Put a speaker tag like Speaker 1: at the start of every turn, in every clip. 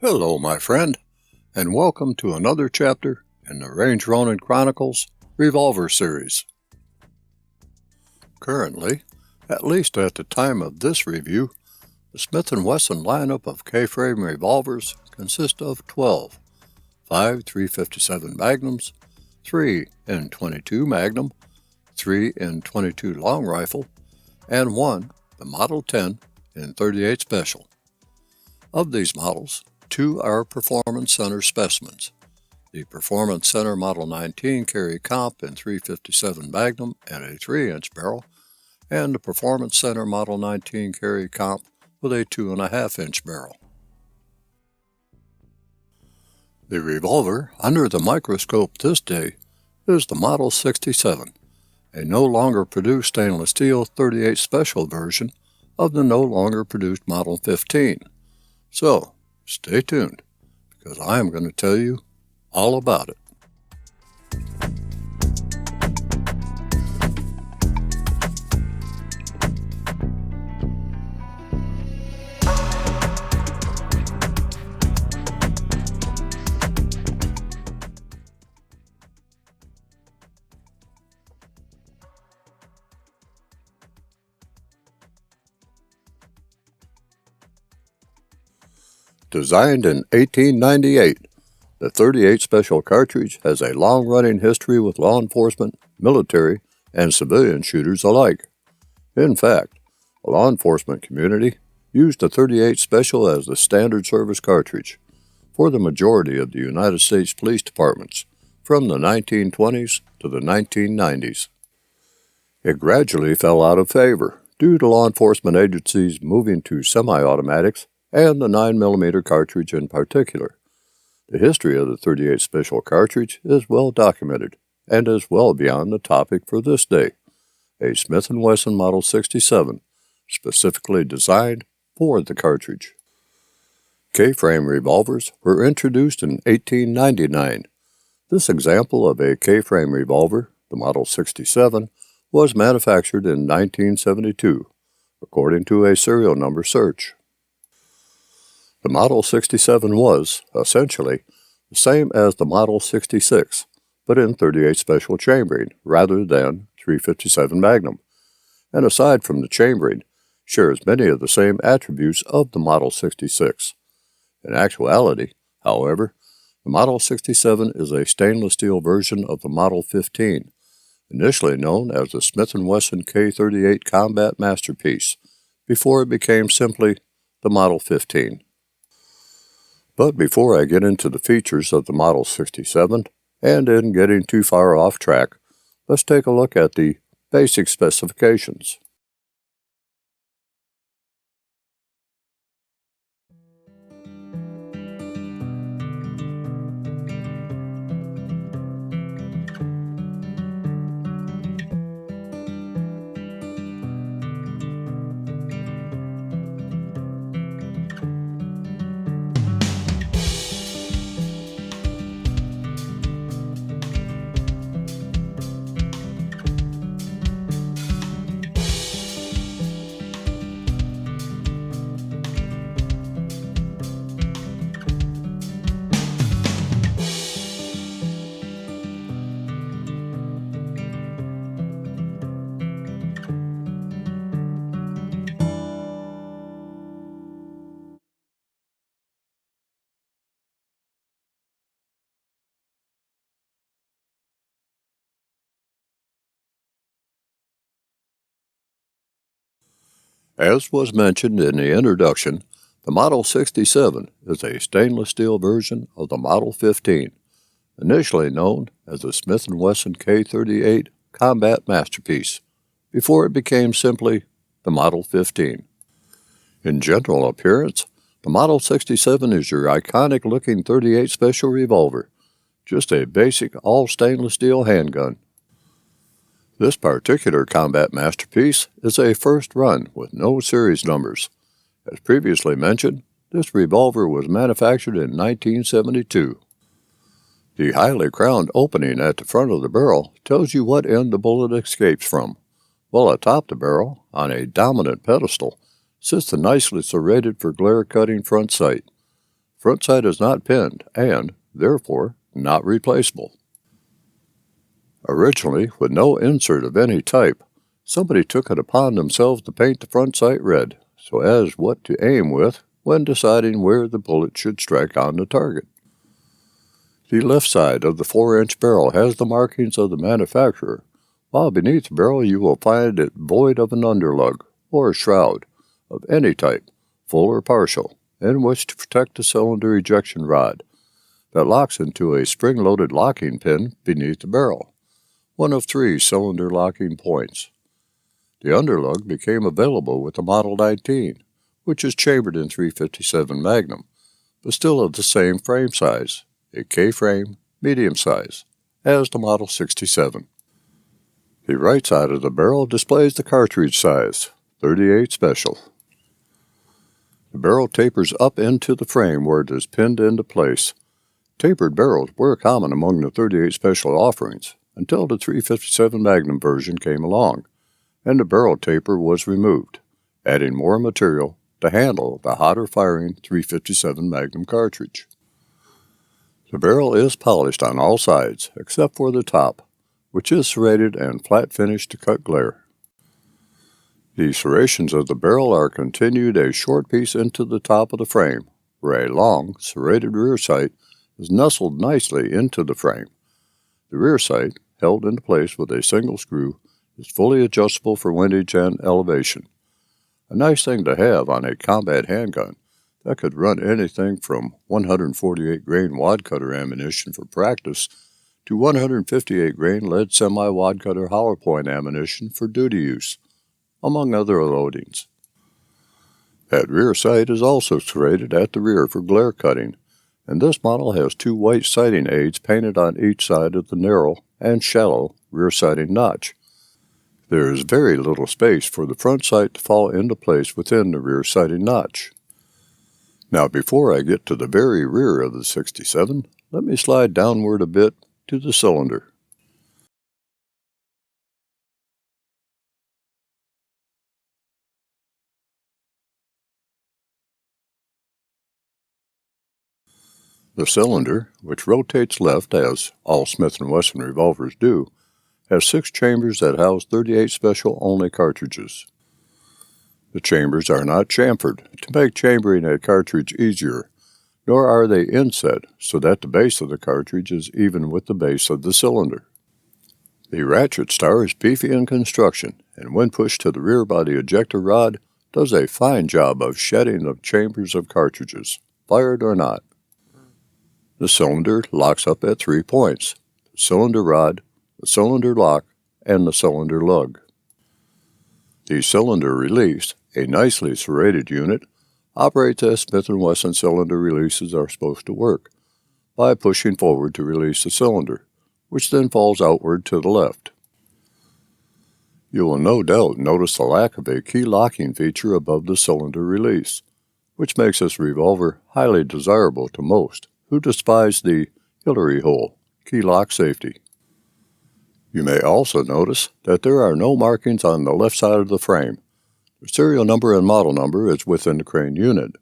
Speaker 1: Hello, my friend, and welcome to another chapter in the Range Ronin Chronicles Revolver series. Currently, at least at the time of this review, the Smith Wesson lineup of K-frame revolvers consists of 12, 5 .357 Magnums, 3 M22 Magnum, 3 M22 Long Rifle, and 1, the Model 10 in .38 Special. Of these models, 2 are Performance Center specimens. The Performance Center Model 19 carry comp in .357 Magnum and a 3-inch barrel, and the Performance Center Model 19 carry comp with a 2.5-inch barrel. The revolver under the microscope this day is the Model 67, a no longer produced stainless steel .38 Special version of the no longer produced Model 15. So, stay tuned, because I am going to tell you all about it. Designed in 1898, the .38 Special cartridge has a long-running history with law enforcement, military, and civilian shooters alike. In fact, the law enforcement community used the .38 Special as the standard service cartridge for the majority of the United States police departments from the 1920s to the 1990s. It gradually fell out of favor due to law enforcement agencies moving to semi-automatics and the 9mm cartridge in particular. The history of the .38 Special cartridge is well documented and is well beyond the topic for this day, a Smith & Wesson Model 67, specifically designed for the cartridge. K-frame revolvers were introduced in 1899. This example of a K-frame revolver, the Model 67, was manufactured in 1972, according to a serial number search. The Model 67 was, essentially, the same as the Model 66, but in .38 Special chambering rather than .357 Magnum, and aside from the chambering, shares many of the same attributes of the Model 66. In actuality, however, the Model 67 is a stainless steel version of the Model 15, initially known as the Smith & Wesson K38 Combat Masterpiece, before it became simply the Model 15. But before I get into the features of the Model 67, and in getting too far off track, let's take a look at the basic specifications. As was mentioned in the introduction, the Model 67 is a stainless steel version of the Model 15, initially known as the Smith & Wesson K38 Combat Masterpiece, before it became simply the Model 15. In general appearance, the Model 67 is your iconic-looking .38 Special revolver, just a basic all-stainless steel handgun. This particular combat masterpiece is a first run with no series numbers. As previously mentioned, this revolver was manufactured in 1972. The highly crowned opening at the front of the barrel tells you what end the bullet escapes from, while atop the barrel, on a dominant pedestal, sits the nicely serrated for glare-cutting front sight. front sight is not pinned and, therefore, not replaceable. Originally, with no insert of any type, somebody took it upon themselves to paint the front sight red, so as what to aim with when deciding where the bullet should strike on the target. The left side of the 4-inch barrel has the markings of the manufacturer, while beneath the barrel you will find it void of an underlug, or shroud, of any type, full or partial, in which to protect the cylinder ejection rod, that locks into a spring-loaded locking pin beneath the barrel, one of 3 cylinder locking points. The underlug became available with the Model 19, which is chambered in .357 Magnum, but still of the same frame size, a K-frame, medium size, as the Model 67. The right side of the barrel displays the cartridge size, 38 Special. The barrel tapers up into the frame where it is pinned into place. Tapered barrels were common among the 38 Special offerings until the .357 Magnum version came along, and the barrel taper was removed, adding more material to handle the hotter-firing .357 Magnum cartridge. The barrel is polished on all sides except for the top, which is serrated and flat finished to cut glare. The serrations of the barrel are continued a short piece into the top of the frame, where a long, serrated rear sight is nestled nicely into the frame. The rear sight, held into place with a single screw, is fully adjustable for windage and elevation. A nice thing to have on a combat handgun that could run anything from 148 grain wad cutter ammunition for practice to 158 grain lead semi-wad cutter hollow point ammunition for duty use, among other loadings. That rear sight is also serrated at the rear for glare cutting, and this model has 2 white sighting aids painted on each side of the narrow and shallow rear sighting notch. There is very little space for the front sight to fall into place within the rear sighting notch. Now, before I get to the very rear of the 67, let me slide downward a bit to the cylinder. The cylinder, which rotates left as all Smith Wesson revolvers do, has 6 chambers that house 38 Special only cartridges. The chambers are not chamfered to make chambering a cartridge easier, nor are they inset so that the base of the cartridge is even with the base of the cylinder. The ratchet star is beefy in construction, and when pushed to the rear by the ejector rod, does a fine job of shedding the chambers of cartridges, fired or not. The cylinder locks up at 3 points: the cylinder rod, the cylinder lock, and the cylinder lug. The cylinder release, a nicely serrated unit, operates as Smith & Wesson cylinder releases are supposed to work, by pushing forward to release the cylinder, which then falls outward to the left. You will no doubt notice the lack of a key locking feature above the cylinder release, which makes this revolver highly desirable to most who despise the Hillary hole key lock safety. You may also notice that there are no markings on the left side of the frame. The serial number and model number is within the crane unit.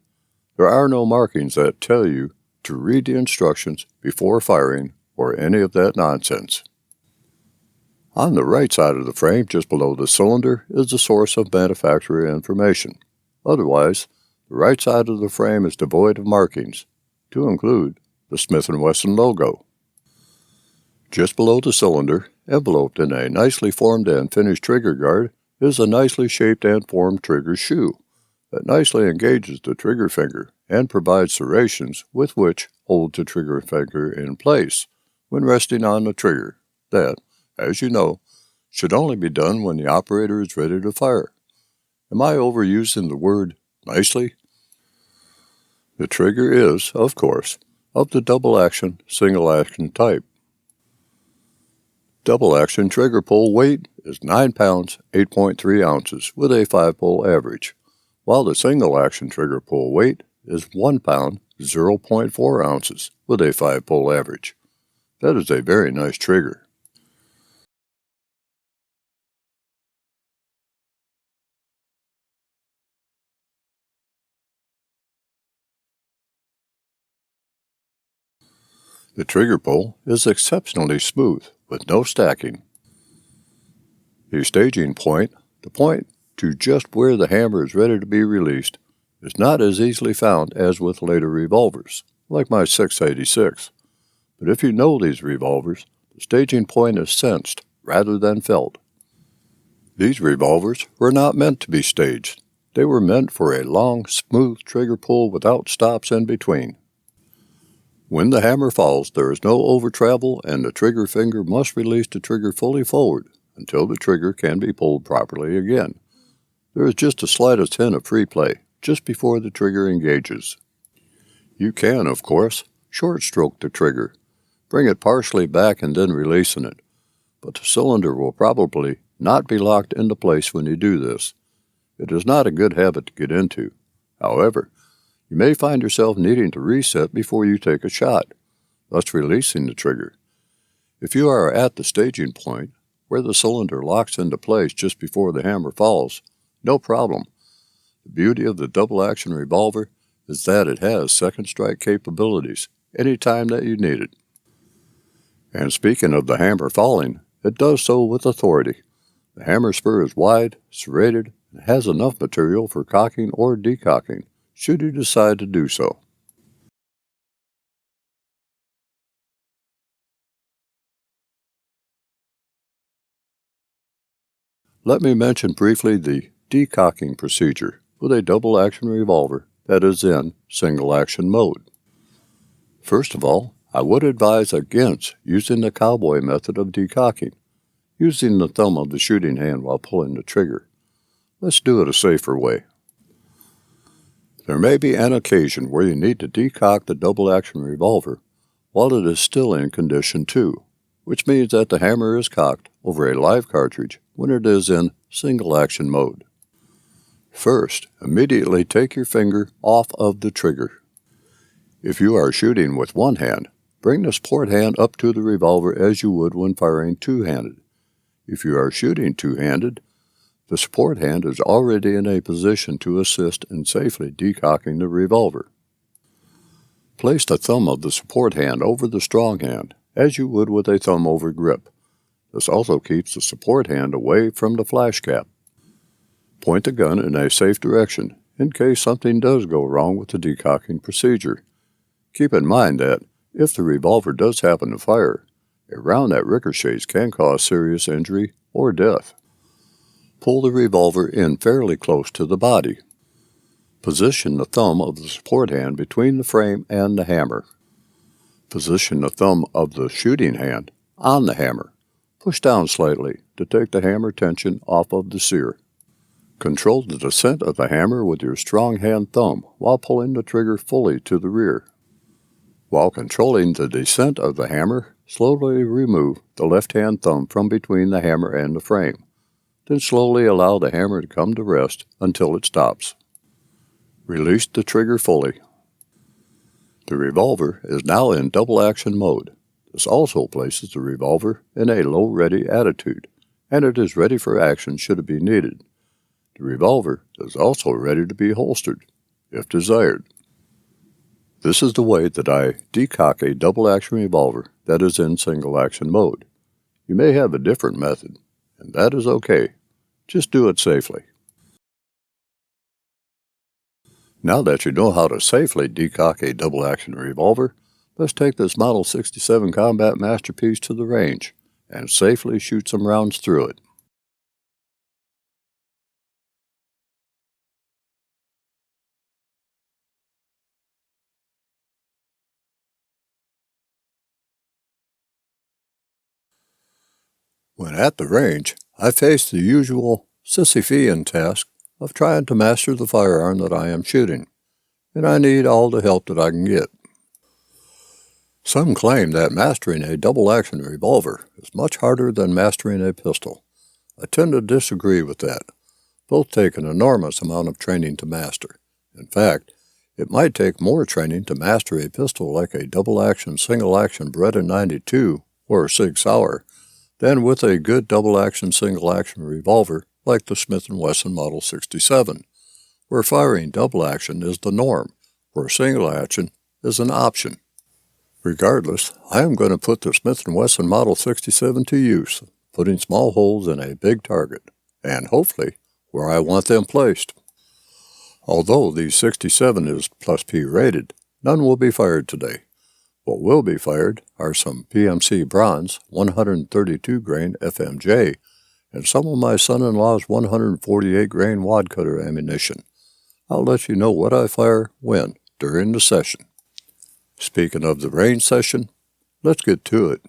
Speaker 1: There are no markings that tell you to read the instructions before firing or any of that nonsense. On the right side of the frame, just below the cylinder, is the source of manufacturer information. Otherwise, the right side of the frame is devoid of markings, to include the Smith & Wesson logo. Just below the cylinder, enveloped in a nicely formed and finished trigger guard, is a nicely shaped and formed trigger shoe that nicely engages the trigger finger and provides serrations with which hold the trigger finger in place when resting on the trigger that, as you know, should only be done when the operator is ready to fire. Am I overusing the word nicely? The trigger is, of course, of the double-action, single-action type. Double-action trigger pull weight is 9 pounds, 8.3 ounces with a 5-pull average, while the single-action trigger pull weight is 1 pound, 0.4 ounces with a 5-pull average. That is a very nice trigger. The trigger pull is exceptionally smooth with no stacking. The staging point, the point to just where the hammer is ready to be released, is not as easily found as with later revolvers, like my 686. But if you know these revolvers, the staging point is sensed rather than felt. These revolvers were not meant to be staged. They were meant for a long, smooth trigger pull without stops in between. When the hammer falls, there is no over-travel, and the trigger finger must release the trigger fully forward until the trigger can be pulled properly again. There is just the slightest hint of free play just before the trigger engages. You can, of course, short-stroke the trigger, bring it partially back and then releasing it, but the cylinder will probably not be locked into place when you do this. It is not a good habit to get into. However, you may find yourself needing to reset before you take a shot, thus releasing the trigger. If you are at the staging point, where the cylinder locks into place just before the hammer falls, no problem. The beauty of the double-action revolver is that it has second strike capabilities anytime that you need it. And speaking of the hammer falling, it does so with authority. The hammer spur is wide, serrated, and has enough material for cocking or decocking, should you decide to do so. Let me mention briefly the decocking procedure with a double-action revolver that is in single-action mode. First of all, I would advise against using the cowboy method of decocking, using the thumb of the shooting hand while pulling the trigger. Let's do it a safer way. There may be an occasion where you need to decock the double-action revolver while it is still in condition 2, which means that the hammer is cocked over a live cartridge when it is in single-action mode. First, immediately take your finger off of the trigger. If you are shooting with one hand, bring the support hand up to the revolver as you would when firing two-handed. If you are shooting two-handed, the support hand is already in a position to assist in safely decocking the revolver. Place the thumb of the support hand over the strong hand, as you would with a thumb-over grip. This also keeps the support hand away from the flash cap. Point the gun in a safe direction in case something does go wrong with the decocking procedure. Keep in mind that if the revolver does happen to fire, a round that ricochets can cause serious injury or death. Pull the revolver in fairly close to the body. Position the thumb of the support hand between the frame and the hammer. Position the thumb of the shooting hand on the hammer. Push down slightly to take the hammer tension off of the sear. Control the descent of the hammer with your strong hand thumb while pulling the trigger fully to the rear. While controlling the descent of the hammer, slowly remove the left-hand thumb from between the hammer and the frame. Then slowly allow the hammer to come to rest until it stops. Release the trigger fully. The revolver is now in double-action mode. This also places the revolver in a low-ready attitude, and it is ready for action should it be needed. The revolver is also ready to be holstered, if desired. This is the way that I decock a double-action revolver that is in single-action mode. You may have a different method, and that is okay. Just do it safely. Now that you know how to safely decock a double-action revolver, let's take this Model 67 combat masterpiece to the range and safely shoot some rounds through it. When at the range, I face the usual Sisyphean task of trying to master the firearm that I am shooting, and I need all the help that I can get. Some claim that mastering a double-action revolver is much harder than mastering a pistol. I tend to disagree with that. Both take an enormous amount of training to master. In fact, it might take more training to master a pistol like a double-action, single-action Beretta 92 or Sig Sauer than with a good double-action, single-action revolver like the Smith Wesson Model 67, where firing double-action is the norm, where single-action is an option. Regardless, I am going to put the Smith Wesson Model 67 to use, putting small holes in a big target, and hopefully where I want them placed. Although the 67 is plus P rated, none will be fired today. What will be fired are some PMC bronze 132 grain FMJ and some of my son-in-law's 148 grain wad cutter ammunition. I'll let you know what I fire when during the session. Speaking of the range session, let's get to it.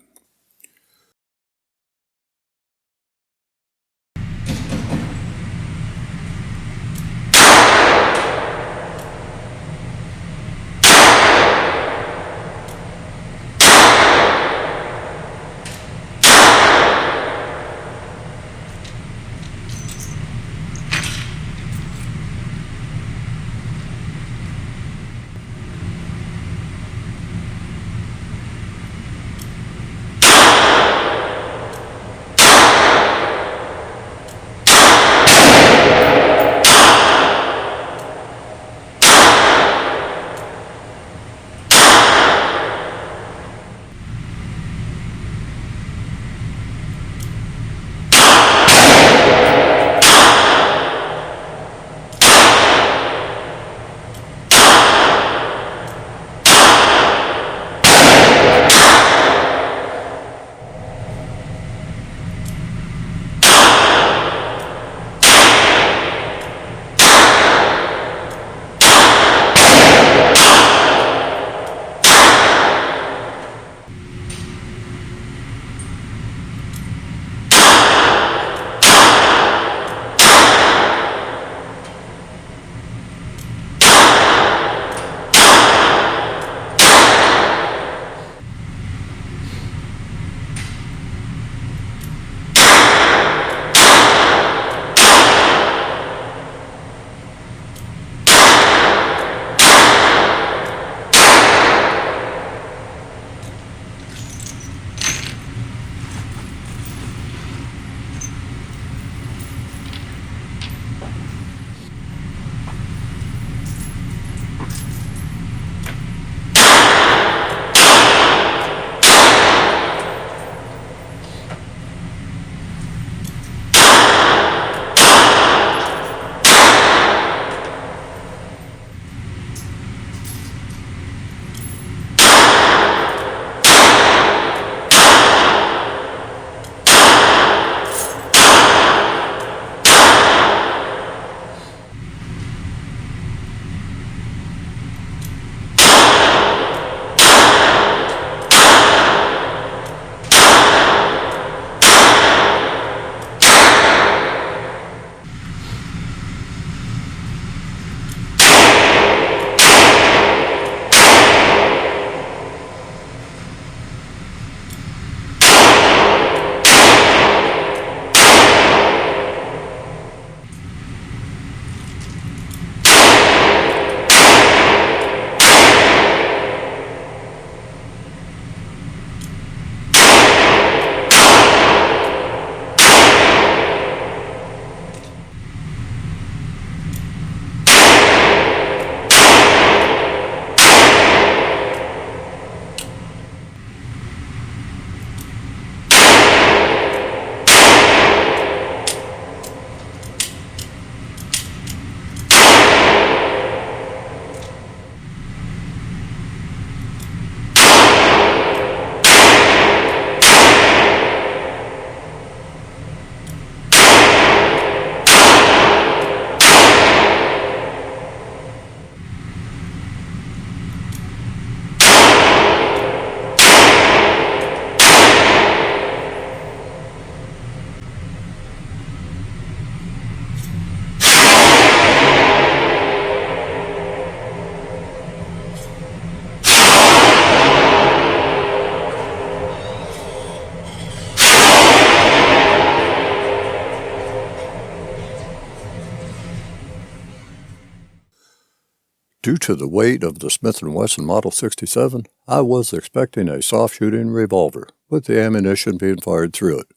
Speaker 1: Due to the weight of the Smith & Wesson Model 67, I was expecting a soft-shooting revolver, with the ammunition being fired through it,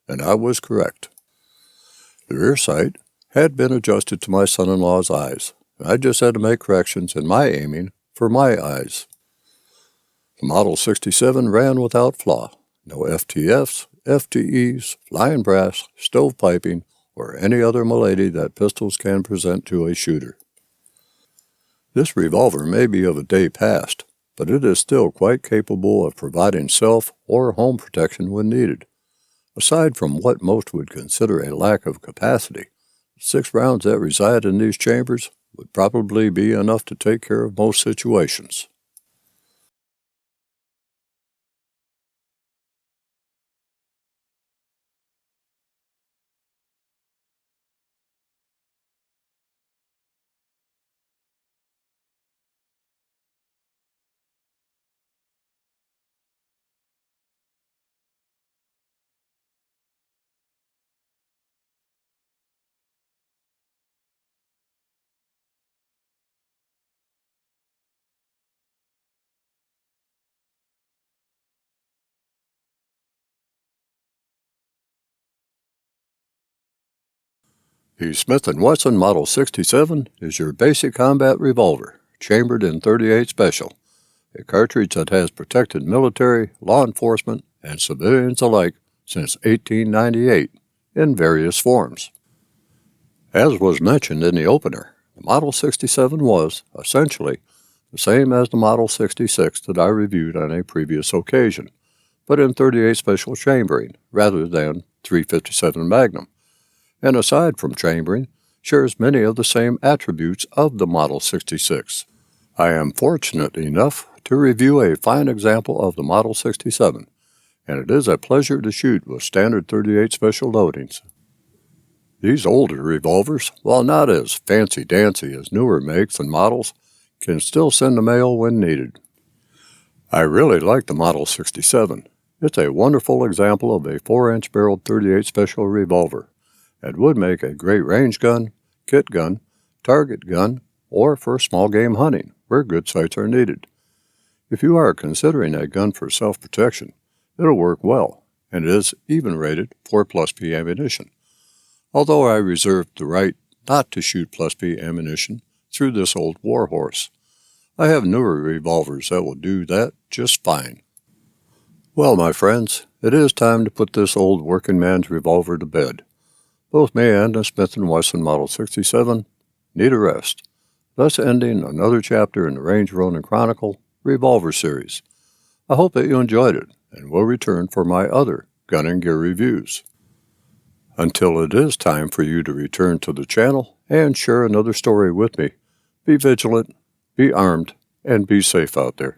Speaker 1: and I was correct. The rear sight had been adjusted to my son-in-law's eyes. I just had to make corrections in my aiming for my eyes. The Model 67 ran without flaw. No FTFs, FTEs, flying brass, stovepiping, or any other malady that pistols can present to a shooter. This revolver may be of a day past, but it is still quite capable of providing self or home protection when needed. Aside from what most would consider a lack of capacity, 6 rounds that reside in these chambers would probably be enough to take care of most situations. The Smith Wesson Model 67 is your basic combat revolver, chambered in .38 Special, a cartridge that has protected military, law enforcement, and civilians alike since 1898 in various forms. As was mentioned in the opener, the Model 67 was, essentially, the same as the Model 66 that I reviewed on a previous occasion, but in .38 Special chambering rather than .357 Magnum, and aside from chambering, shares many of the same attributes of the Model 66. I am fortunate enough to review a fine example of the Model 67, and it is a pleasure to shoot with standard .38 Special loadings. These older revolvers, while not as fancy-dancy as newer makes and models, can still send the mail when needed. I really like the Model 67. It's a wonderful example of a 4-inch barreled .38 Special revolver. It would make a great range gun, kit gun, target gun, or for small game hunting, where good sights are needed. If you are considering a gun for self-protection, it'll work well, and it is even rated for +P ammunition, although I reserved the right not to shoot +P ammunition through this old warhorse. I have newer revolvers that will do that just fine. Well, my friends, it is time to put this old working man's revolver to bed. Both me and the Smith & Wesson Model 67 need a rest, thus ending another chapter in the Range Ronin Chronicle Revolver series. I hope that you enjoyed it and will return for my other gun and gear reviews. Until it is time for you to return to the channel and share another story with me, be vigilant, be armed, and be safe out there.